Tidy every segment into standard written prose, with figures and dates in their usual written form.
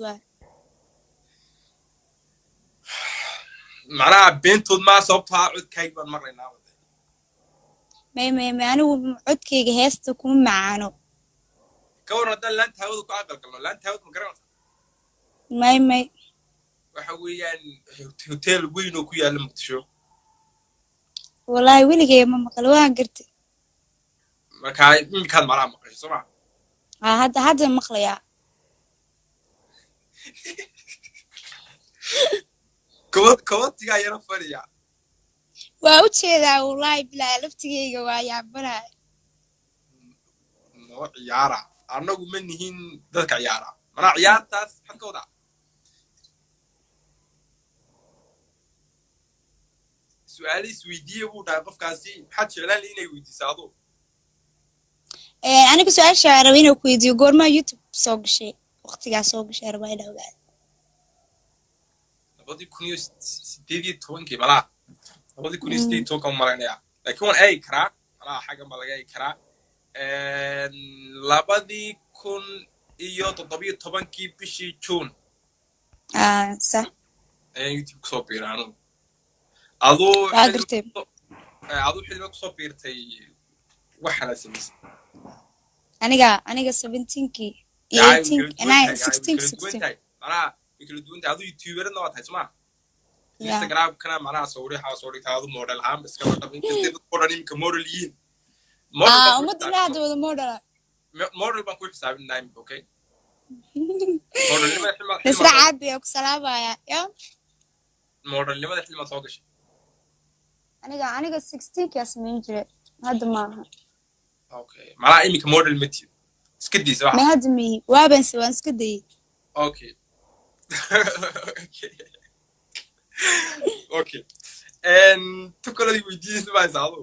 واي معناها بنتود ما صوبتها عود كايب مرينا ما أنا عدكي جهزت كم معانو كورنا ده لا انت هاود كعقل كله لا انت هاود مقرن ما waxa weeyaan hotel weyn oo ku yaala Muqdisho والله ويلي ما مقلوها قرت marka imikaad maraa maqashay soo ma هذا مقليا koodtiga yara fariya وأوتشيدا والله بلا لفتي ويا برا noo ciyaara anagu ma nihiin dadka ciyaara mana ciyaartaas xadkooda su'aal isweydiiyo buu dhahay qofkaasi maxaad jeclaan inay weydiisaado أنا كسؤال شعرين وكويديو قرما يوتيوب صوق شيء وقتي قاعد صوق شيء ربعي لو بعد labadii kun iyo sideed iyo tobankii malaa labadii kun iyo sideed iyo tobanka maranaya laakiin waan eegi karaa malaa xaggan baa laga eegi karaa labadii kun iyo toddobiyo tobankii bishii June صح ayaan YouTube kusoo biiray anigu aduu xilliba kusoo biirtay waxaana samaysay أنا 17 18 أنا 16 معناها kala duwan tahay aduu YouTuber na waad haysaa Instagram kana manaha sawiraha soo dhigtaa aduu model ahaan iska wada intee dad qoran imka model yiin umada laadooda model baan ku xisaabinaa okay nasra caadi oo ku salaamaya ya model nimada xilma soo gashay aniga 16 ka sameyn jiray hadda maaha okay mala imika model mati iska diis waxa ma hadda mi waaban soo iska day okay okay tukaladi weydiis ma isaado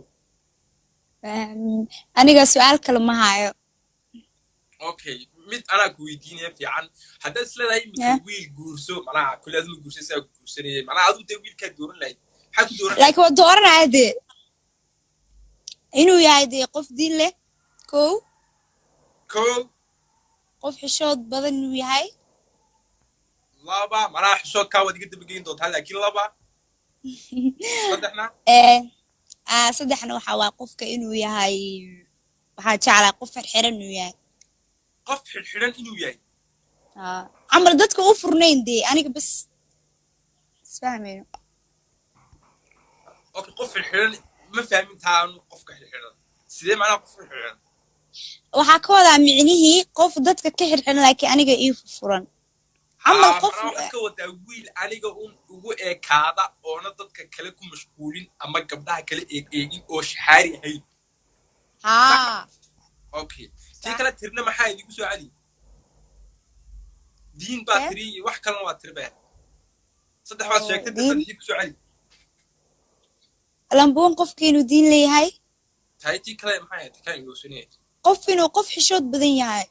aniga su'aal kale ma hayo okay mid ana ku weydiinaya fiican hadda isleedahay imika wiil guurso manaha kuleed ma guurso saa guursanayay manaha adu de wiilka dooran lahayd maxaa ku dooran like waa dooranaya de inuu yahay de qof diin leh ko qof xishood badan inuu yahay laba manaha xishood ka wad gidib geyn doontaa laakiin laba saddexna waxa waa qofka inuu yahay waxa jeclaa qof xirxiran inuu yahay qof xirxiran inuu yahay amal dadka u furnayn de aniga bas isfahmayno okay qof xirxiran ma fahmin taan qofka xirxiran sidee macnaha qof xirxiran waxa ka wada micnihii qof dadka ka xirxiran laakiin aniga ii furan amal qof ka wada wiil aniga ugu eekaada oo dadka kale ku mashquulin ama gabdhaha kale eegin oo shaxaari ahayd okay tii kala tirna maxaa idigu soo cali diin baa tiri wax kale waa tirbe saddex baad sheegtay dad idigu soo cali lamboon qofka inuu diin leeyahay tahay tii kale maxay tahay inuu sunay qof inuu qof xishood badan yahay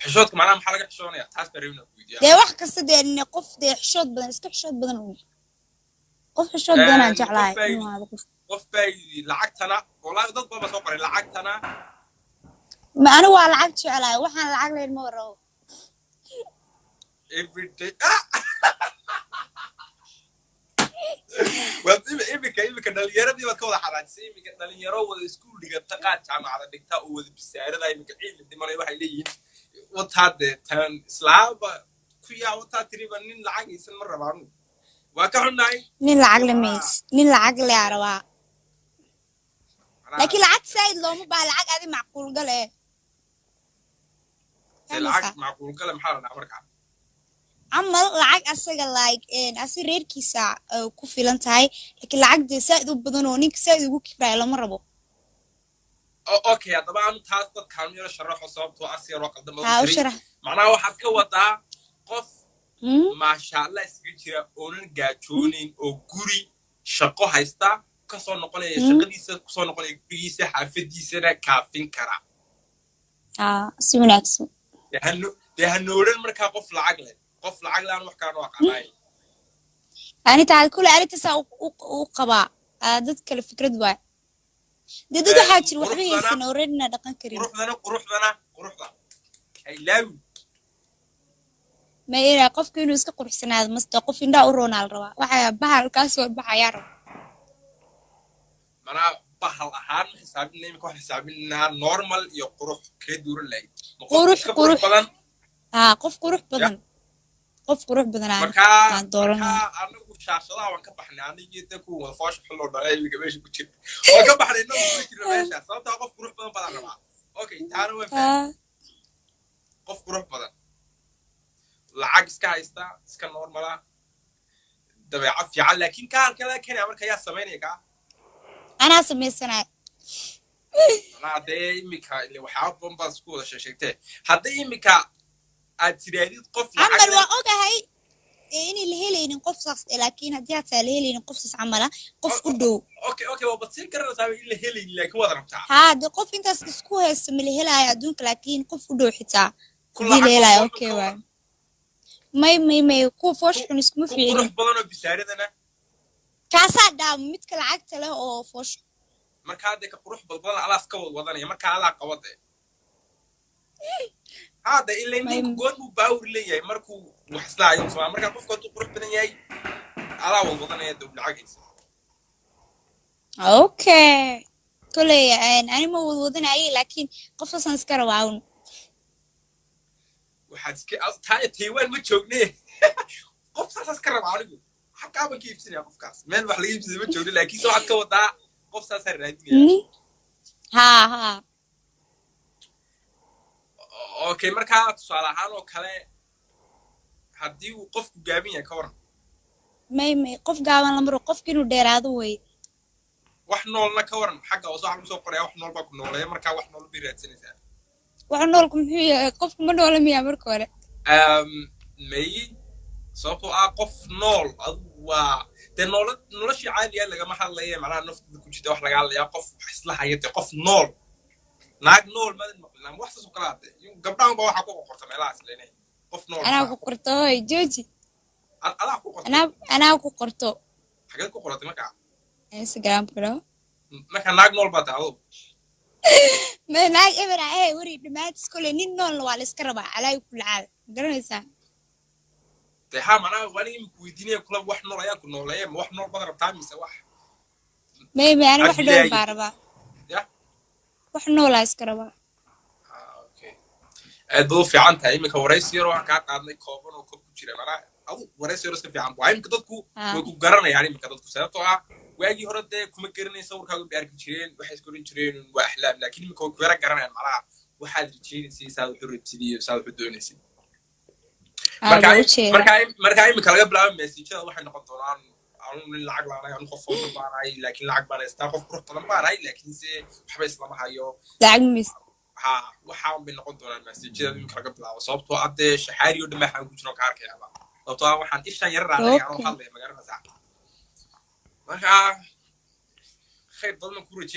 xishoodka macnaha maxaa laga xishoonayaa taas bareewna ku weydiiyaa dee wax kasta dee qof dee xishood badan iska xishood badan qof xishood badan aan jeclahay qof bay lacagtana walaal dad badan soo qoray lacagtana ma ana waa lacag jeclahay waxaan lacag leeyahay ma waro every day waa imika dhalinyaradii baad ka wada xaraajisay imika dhalinyaro wada iskuul dhigata qaad jaamacada dhigta oo wada bisaarada imika ciil dhimanay waxay leeyihiin wataade tan islaamba ku yaa wataa tiriba nin lacag aysan ma rabaan waa ka xunnahay nin lacag lemeys nin lacag le arabaa laakiin lacag said looma baa lacag adi macquul gale lacag macquul gale maxaa la dhahaa markaa amal lacag asaga like asi reerkiisa ku filan tahay laakiin lacagde said u badan oo ninka said ugu kibraay lama rabo okay hadaba aan taas dadkaan yara sharaxo sababtoo asiga loo qaldamo macnaha waxaad ka wadaa qof maasha Allah iska jira oonan gaajoonin oo guri shaqo haysta ka soo noqonaya shaqadiisa ku soo noqonaya gurigiisa xaafadiisana kaafin kara si wanaagsan hanooran markaa qof lacag leh qof lacag laan wax kaan waa qanay ani taal kula arintasa u qaba dad kale fikrad waa dad waxa jir waxba haysan oo reedna dhaqan karin quruxda I love ما إلى قف كينو يسكق قرحسنا مستقف إن دا أورونا الروا وحيا بحر كاسور بحيا رب mana bahal ahaan xisaabinay imika wax xisaabinaa normal iyo qurux kala duwan leh qurux badan qof qurux badan aan dooranaa anagu shaashadaha waan ka baxnay anigii dadku wada foosh xillo dhalay imiga meesha ku jira waan ka baxnay inuu ku jira meesha sababta qof qurux badan baan rabaa okay taana waa fahmay qof qurux badan lacag iska haysta iska normal ah dabeecad fiican laakiin kaan kala keenay marka yaa sameynaya أنا سمي سنة أنا ده إمك اللي وحاب بمباز كودا شاشته هذا إمك أتريد قف عمل وأوجا هاي إني اللي هي اللي نقفص لكن هدي هتسألي اللي نقفص عمله قف كله أوكي وبتصير كرر سامي اللي هي اللي كودا رمتها هذا قف أنت سكوه اسم اللي هي لا يدونك لكن قف كله حتى دي لا أوكي وين ما كوفوش نسكمه في قرح بدنا بسعرنا كاسا دام متكل عقت له أو فوش marka hadda ka qurux balbalan alaas ka wadanaya marka ala qabade hada ilaa nin goon u baawr leeyahay markuu wax islaayo soo marka qofka uu qurux badan yahay ala wadanaya dib lacagaysa okay kulay ani ma wadanayay laakiin qofsan iska rawaun waxaad iska taay Taiwan ma joognee qofsan iska rawaanigu حكى ما كيف سنة قفكاس من واحد يجيب زي ما تقولي لكن سو حكى وضع قفصة سرّادية ها أوكي مركا سؤال حالو كله هدي وقف جامية كورن ما قف جامن لمرو قف كينو ديرادو وي وحنا لنا كورن حاجة وصاحب مسوق قرية وحنا لباكو نولا مركا وحنا لبيرات سنة وحنا لكم هي قف ما نولا ميا مركورة مي sababtoo ah qof nool waa de noloshii caadiga laga ma hadlayo macnaha nafta ku jirta wax laga hadlayo qof isla hayay qof nool naag nool ma wax soo kala hadlay gabdhaha ba waxa ku qorta meelahaas leenay qof nool ana ku qorto way jooji ana ku qorto xagee ku qortay marka Instagram bro marka naag nool ba taado ma naag ibra wari dhimaad iskole nin nool waa la iska rabaa alay ku laal garanaysaa ها معناه واني كويديني كل واحد نور يا كل نور يا واحد نور بدر بتاعي سواح ما أنا واحد نور باربا يا واحد نور لا يسكربا أوكي أدو في عنتها يمك ورئيس يروح كعادنا كوبون وكوب كتير معناه أو ورئيس يروح في عن بعيم كدتكو وكجرنا يعني مكدتكو سنتوعا واجي هرد كم كرني صور كانوا بيعرف كتيرين وحيس كلين كتيرين وأحلام لكن مكو كبيرة جرنا معناه واحد كتير سي ساوي حرة تدي وساوي حدود نسي marka imika laga bilaabo message-da waxay noqon doonaan aan lacag laanahay aan qof walba baanay laakiin lacag baan istaa qof qurux badan baanay laakiin se waxba islama hayo lacag mis waxaan bay noqon doonaan message-da imika laga bilaabo sababtoo ah de shaxaari oo dhamaa ku jiro kaarkayaba sababtoo ah waxaan ishan yar raacay aan hadlay magaalada sax marka khayr badan ku rajay